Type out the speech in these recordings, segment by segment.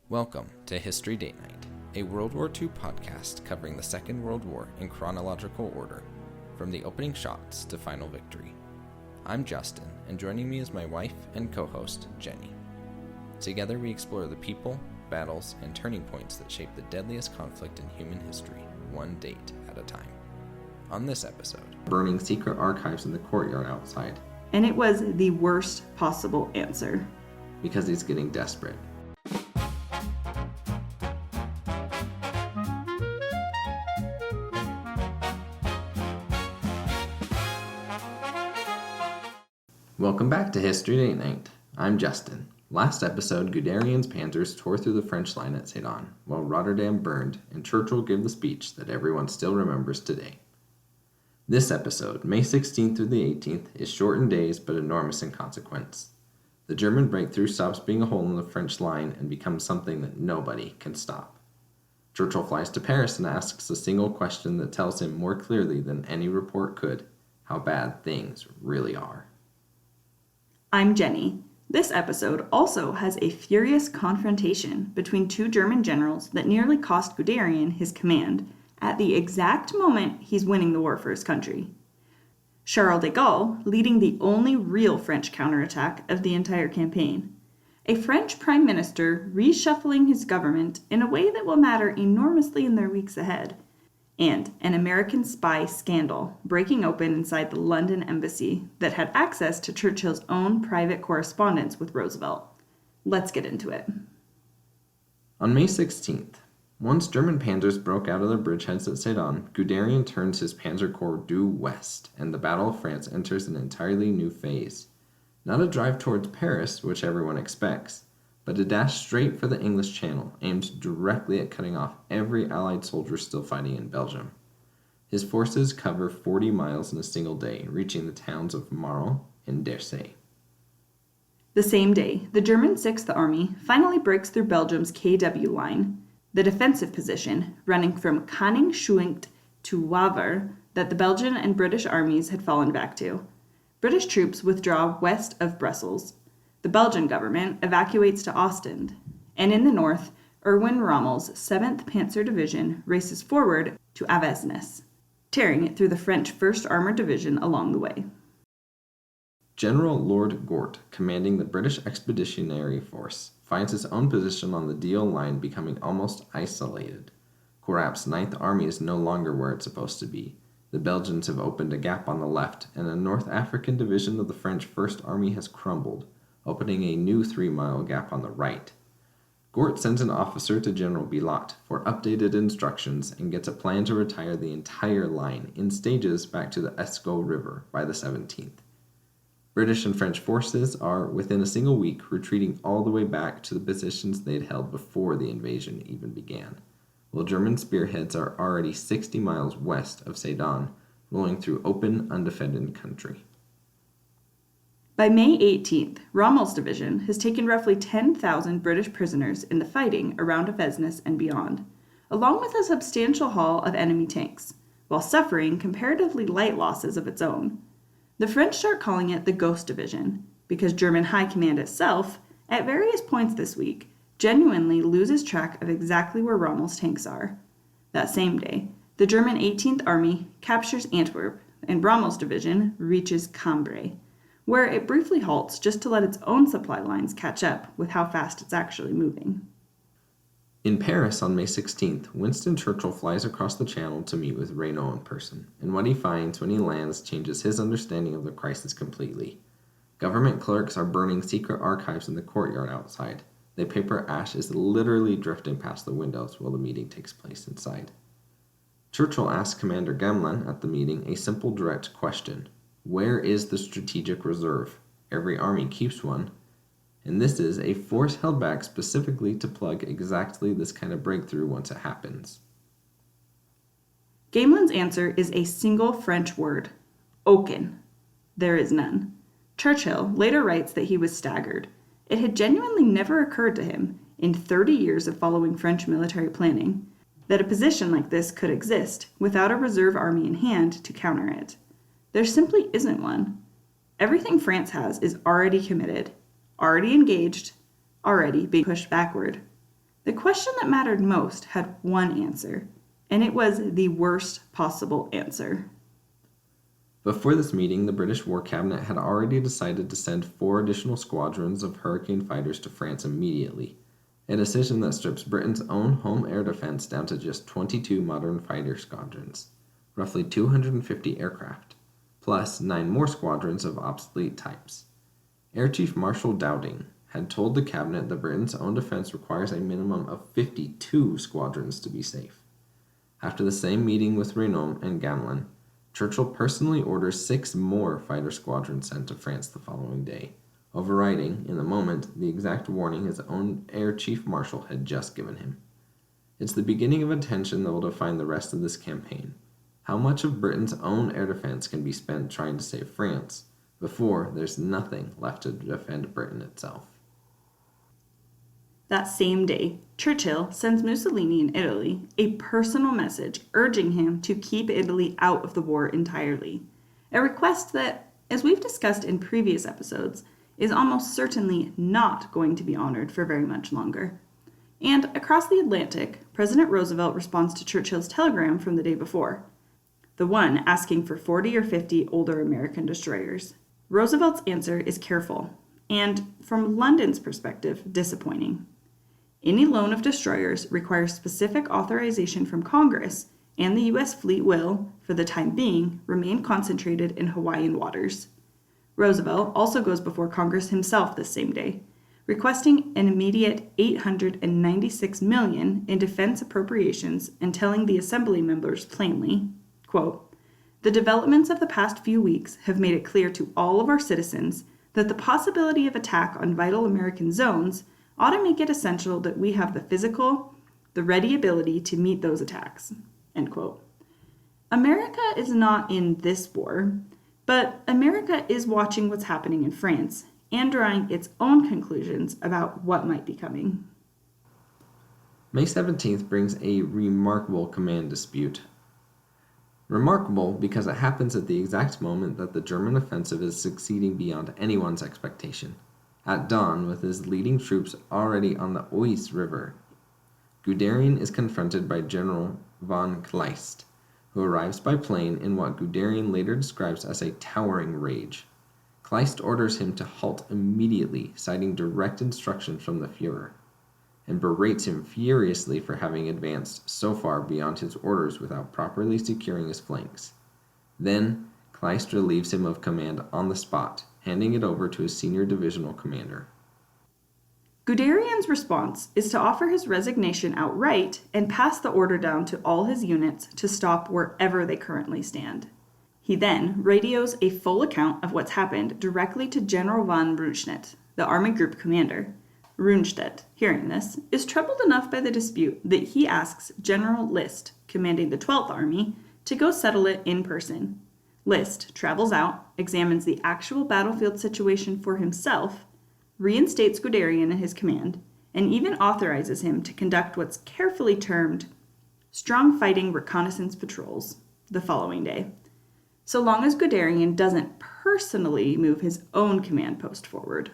Welcome to History Date Night, a World War II podcast covering the Second World War in chronological order, from the opening shots to final victory. I'm Justin, and joining me is my wife and co-host, Jennie. Together we explore the people, battles, and turning points that shape the deadliest conflict in human history, one date at a time. On this episode, burning secret archives in the courtyard outside. And it was the worst possible answer. Because he's getting desperate. Welcome back to History Date Night. I'm Justin. Last episode, Guderian's panzers tore through the French line at Sedan, while Rotterdam burned, and Churchill gave the speech that everyone still remembers today. This episode, May 16th through the 18th, is short in days but enormous in consequence. The German breakthrough stops being a hole in the French line and becomes something that nobody can stop. Churchill flies to Paris and asks a single question that tells him more clearly than any report could how bad things really are. I'm Jennie. This episode also has a furious confrontation between two German generals that nearly cost Guderian his command at the exact moment he's winning the war for his country. Charles de Gaulle leading the only real French counterattack of the entire campaign. A French prime minister reshuffling his government in a way that will matter enormously in their weeks ahead. And an American spy scandal breaking open inside the London embassy that had access to Churchill's own private correspondence with Roosevelt. Let's get into it. On May 16th, once German panzers broke out of their bridgeheads at Sedan, Guderian turns his panzer corps due west, and the Battle of France enters an entirely new phase. Not a drive towards Paris, which everyone expects, but a dash straight for the English Channel, aimed directly at cutting off every Allied soldier still fighting in Belgium. His forces cover 40 miles in a single day, reaching the towns of Marl and Dersay. The same day, the German 6th Army finally breaks through Belgium's KW line, the defensive position running from Koningschuink to Wavre that the Belgian and British armies had fallen back to. British troops withdraw west of Brussels. The Belgian government evacuates to Ostend, and in the north, Erwin Rommel's 7th Panzer Division races forward to Avesnes, tearing it through the French 1st Armored Division along the way. General Lord Gort, commanding the British Expeditionary Force, finds his own position on the Deal line becoming almost isolated. Corrap's 9th Army is no longer where it's supposed to be. The Belgians have opened a gap on the left, and a North African division of the French 1st Army has crumbled, opening a new 3-mile gap on the right. Gort sends an officer to General Bilot for updated instructions and gets a plan to retire the entire line in stages back to the Escaut River by the 17th. British and French forces are, within a single week, retreating all the way back to the positions they'd held before the invasion even began, while German spearheads are already 60 miles west of Sedan, rolling through open, undefended country. By May 18th, Rommel's division has taken roughly 10,000 British prisoners in the fighting around Avesnes and beyond, along with a substantial haul of enemy tanks, while suffering comparatively light losses of its own. The French start calling it the Ghost Division, because German high command itself, at various points this week, genuinely loses track of exactly where Rommel's tanks are. That same day, the German 18th Army captures Antwerp, and Rommel's division reaches Cambrai, where it briefly halts just to let its own supply lines catch up with how fast it's actually moving. In Paris on May 16th, Winston Churchill flies across the Channel to meet with Reynaud in person, and what he finds when he lands changes his understanding of the crisis completely. Government clerks are burning secret archives in the courtyard outside. The paper ash is literally drifting past the windows while the meeting takes place inside. Churchill asks Commander Gamelin at the meeting a simple, direct question. Where is the strategic reserve? Every army keeps one. And this is a force held back specifically to plug exactly this kind of breakthrough once it happens. Gamelin's answer is a single French word, Aucune. There is none. Churchill later writes that he was staggered. It had genuinely never occurred to him, in 30 years of following French military planning, that a position like this could exist without a reserve army in hand to counter it. There simply isn't one. Everything France has is already committed, already engaged, already being pushed backward. The question that mattered most had one answer, and it was the worst possible answer. Before this meeting, the British War Cabinet had already decided to send 4 additional squadrons of Hurricane fighters to France immediately, a decision that strips Britain's own home air defense down to just 22 modern fighter squadrons, roughly 250 aircraft, plus 9 more squadrons of obsolete types. Air Chief Marshal Dowding had told the cabinet that Britain's own defense requires a minimum of 52 squadrons to be safe. After the same meeting with Reynaud and Gamelin, Churchill personally orders 6 more fighter squadrons sent to France the following day, overriding, in the moment, the exact warning his own Air Chief Marshal had just given him. It's the beginning of a tension that will define the rest of this campaign. How much of Britain's own air defense can be spent trying to save France before there's nothing left to defend Britain itself? That same day, Churchill sends Mussolini in Italy a personal message urging him to keep Italy out of the war entirely, a request that, as we've discussed in previous episodes, is almost certainly not going to be honored for very much longer. And across the Atlantic, President Roosevelt responds to Churchill's telegram from the day before, the one asking for 40 or 50 older American destroyers. Roosevelt's answer is careful, and, from London's perspective, disappointing. Any loan of destroyers requires specific authorization from Congress, and the U.S. fleet will, for the time being, remain concentrated in Hawaiian waters. Roosevelt also goes before Congress himself this same day, requesting an immediate $896 million in defense appropriations and telling the Assembly members plainly, quote, "The developments of the past few weeks have made it clear to all of our citizens that the possibility of attack on vital American zones ought to make it essential that we have the ready ability to meet those attacks." End quote. America is not in this war, but America is watching what's happening in France and drawing its own conclusions about what might be coming. May 17th brings a remarkable command dispute. Remarkable because it happens at the exact moment that the German offensive is succeeding beyond anyone's expectation. At dawn, with his leading troops already on the Oise River, Guderian is confronted by General von Kleist, who arrives by plane in what Guderian later describes as a towering rage. Kleist orders him to halt immediately, citing direct instructions from the Führer, and berates him furiously for having advanced so far beyond his orders without properly securing his flanks. Then, Kleist relieves him of command on the spot, handing it over to his senior divisional commander. Guderian's response is to offer his resignation outright and pass the order down to all his units to stop wherever they currently stand. He then radios a full account of what's happened directly to General von Rundstedt, the Army Group commander. Rundstedt, hearing this, is troubled enough by the dispute that he asks General List, commanding the 12th Army, to go settle it in person. List travels out, examines the actual battlefield situation for himself, reinstates Guderian in his command, and even authorizes him to conduct what's carefully termed strong fighting reconnaissance patrols the following day, so long as Guderian doesn't personally move his own command post forward.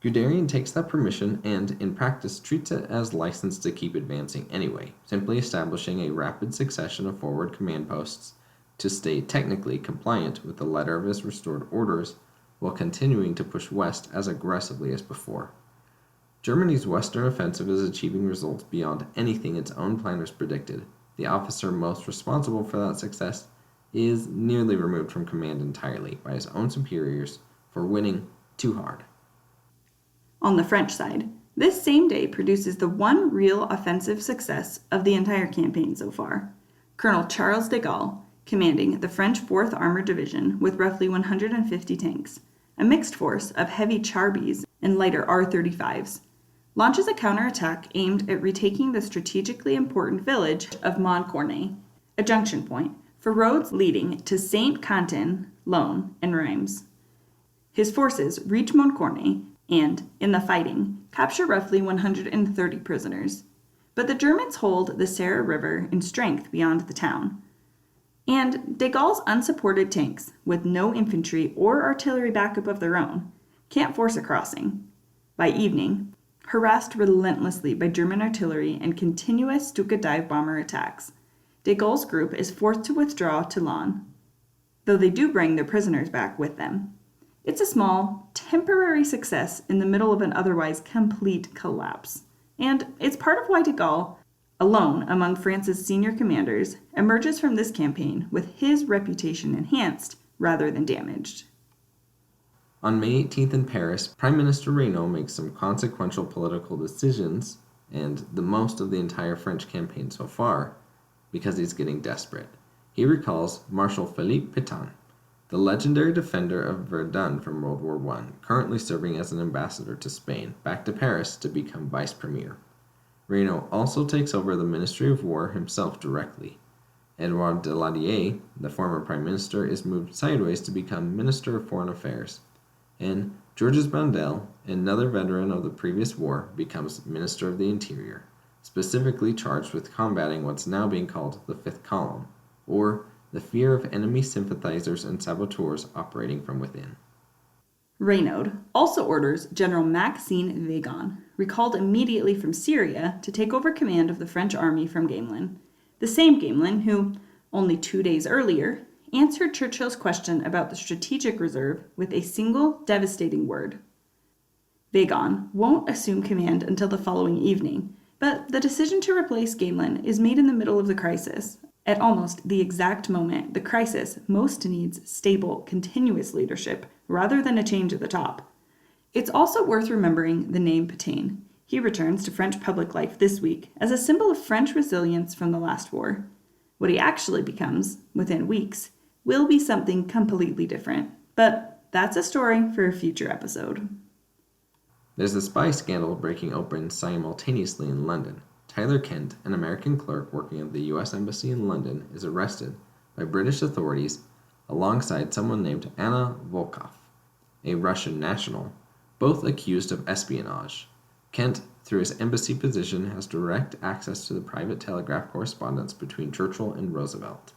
Guderian takes that permission and, in practice, treats it as license to keep advancing anyway, simply establishing a rapid succession of forward command posts to stay technically compliant with the letter of his restored orders, while continuing to push west as aggressively as before. Germany's western offensive is achieving results beyond anything its own planners predicted. The officer most responsible for that success is nearly removed from command entirely by his own superiors for winning too hard. On the French side, this same day produces the one real offensive success of the entire campaign so far. Colonel Charles de Gaulle, commanding the French 4th Armored Division with roughly 150 tanks, a mixed force of heavy Charbis and lighter R-35s, launches a counterattack aimed at retaking the strategically important village of Montcornet, a junction point for roads leading to Saint-Quentin, Laon, and Reims. His forces reach Montcornet and, in the fighting, capture roughly 130 prisoners. But the Germans hold the Sere River in strength beyond the town. And de Gaulle's unsupported tanks, with no infantry or artillery backup of their own, can't force a crossing. By evening, harassed relentlessly by German artillery and continuous Stuka dive bomber attacks. De Gaulle's group is forced to withdraw to Laon, though they do bring their prisoners back with them. It's a small, temporary success in the middle of an otherwise complete collapse. And it's part of why de Gaulle, alone among France's senior commanders, emerges from this campaign with his reputation enhanced rather than damaged. On May 18th in Paris, Prime Minister Reynaud makes some consequential political decisions, and the most of the entire French campaign so far, because he's getting desperate. He recalls Marshal Philippe Pétain, the legendary defender of Verdun from World War I, currently serving as an ambassador to Spain, back to Paris to become vice premier. Reynaud also takes over the Ministry of War himself directly. Edouard Daladier, the former prime minister, is moved sideways to become Minister of Foreign Affairs. And Georges Bandel, another veteran of the previous war, becomes Minister of the Interior, specifically charged with combating what's now being called the Fifth Column, or the fear of enemy sympathizers and saboteurs operating from within. Reynaud also orders General Maxime Weygand, recalled immediately from Syria, to take over command of the French army from Gamelin, the same Gamelin who, only 2 days earlier, answered Churchill's question about the strategic reserve with a single devastating word. Weygand won't assume command until the following evening, but the decision to replace Gamelin is made in the middle of the crisis, at almost the exact moment the crisis most needs stable, continuous leadership rather than a change at the top. It's also worth remembering the name Pétain. He returns to French public life this week as a symbol of French resilience from the last war. What he actually becomes, within weeks, will be something completely different, but that's a story for a future episode. There's a spy scandal breaking open simultaneously in London. Tyler Kent, an American clerk working at the U.S. Embassy in London, is arrested by British authorities alongside someone named Anna Volkov, a Russian national, both accused of espionage. Kent, through his embassy position, has direct access to the private telegraph correspondence between Churchill and Roosevelt.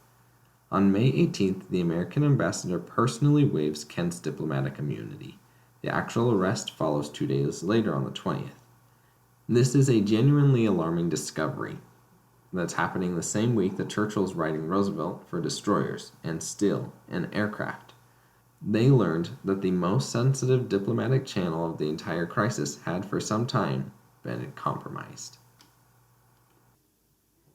On May 18th, the American ambassador personally waives Kent's diplomatic immunity. The actual arrest follows 2 days later on the 20th. This is a genuinely alarming discovery that's happening the same week that Churchill's writing Roosevelt for destroyers and still an aircraft. They learned that the most sensitive diplomatic channel of the entire crisis had for some time been compromised.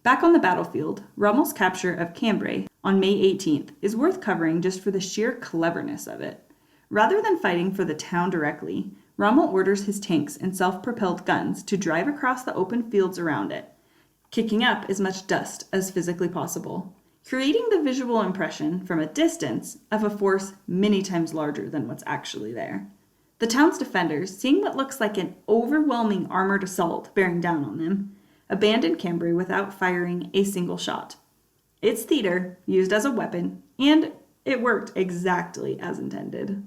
Back on the battlefield, Rommel's capture of Cambrai on May 18th is worth covering just for the sheer cleverness of it. Rather than fighting for the town directly, Rommel orders his tanks and self-propelled guns to drive across the open fields around it, kicking up as much dust as physically possible, creating the visual impression from a distance of a force many times larger than what's actually there. The town's defenders, seeing what looks like an overwhelming armored assault bearing down on them, abandoned Cambrai without firing a single shot. It's theater, used as a weapon, and it worked exactly as intended.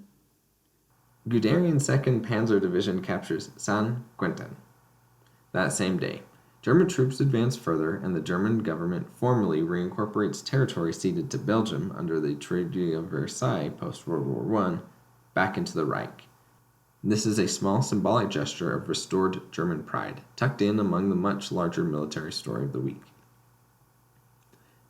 Guderian's 2nd Panzer Division captures Saint-Quentin. That same day, German troops advance further, and the German government formally reincorporates territory ceded to Belgium under the Treaty of Versailles post-World War I back into the Reich. This is a small symbolic gesture of restored German pride, tucked in among the much larger military story of the week.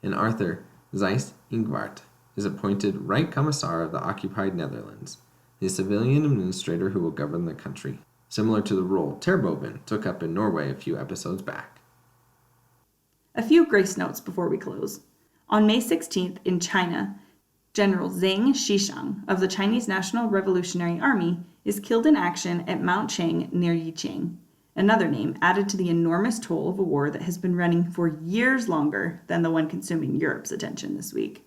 And Arthur Seyss-Inquart is appointed Reich Commissar of the occupied Netherlands, the civilian administrator who will govern the country, similar to the role Terboven took up in Norway a few episodes back. A few grace notes before we close. On May 16th in China, General Zhang Shishang of the Chinese National Revolutionary Army is killed in action at Mount Chang near Yicheng, another name added to the enormous toll of a war that has been running for years longer than the one consuming Europe's attention this week.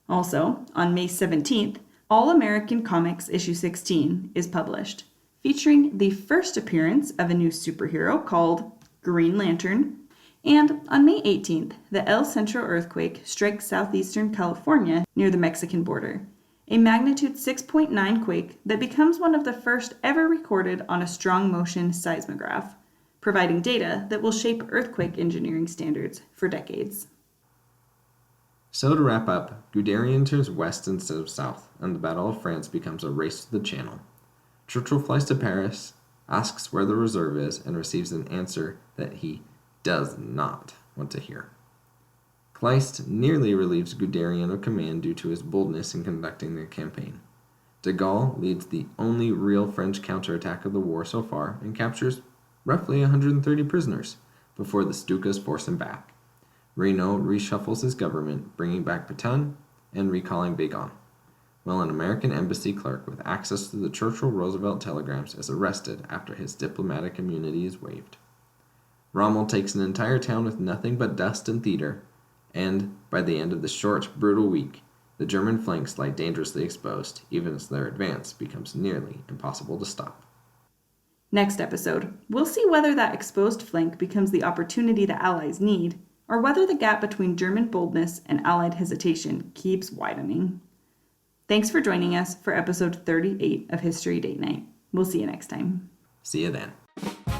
Also, on May 17th, All American Comics issue 16 is published, featuring the first appearance of a new superhero called Green Lantern. And on May 18th, the El Centro earthquake strikes southeastern California near the Mexican border, a magnitude 6.9 quake that becomes one of the first ever recorded on a strong motion seismograph, providing data that will shape earthquake engineering standards for decades. So to wrap up, Guderian turns west instead of south, and the Battle of France becomes a race to the Channel. Churchill flies to Paris, asks where the reserve is, and receives an answer that he does not want to hear. Kleist nearly relieves Guderian of command due to his boldness in conducting the campaign. De Gaulle leads the only real French counterattack of the war so far and captures roughly 130 prisoners before the Stukas force him back. Reynaud reshuffles his government, bringing back Pétain and recalling Bégon, while an American embassy clerk with access to the Churchill-Roosevelt telegrams is arrested after his diplomatic immunity is waived. Rommel takes an entire town with nothing but dust and theater, and by the end of the short, brutal week, the German flanks lie dangerously exposed, even as their advance becomes nearly impossible to stop. Next episode, we'll see whether that exposed flank becomes the opportunity the Allies need, or whether the gap between German boldness and Allied hesitation keeps widening. Thanks for joining us for episode 38 of History Date Night. We'll see you next time. See you then.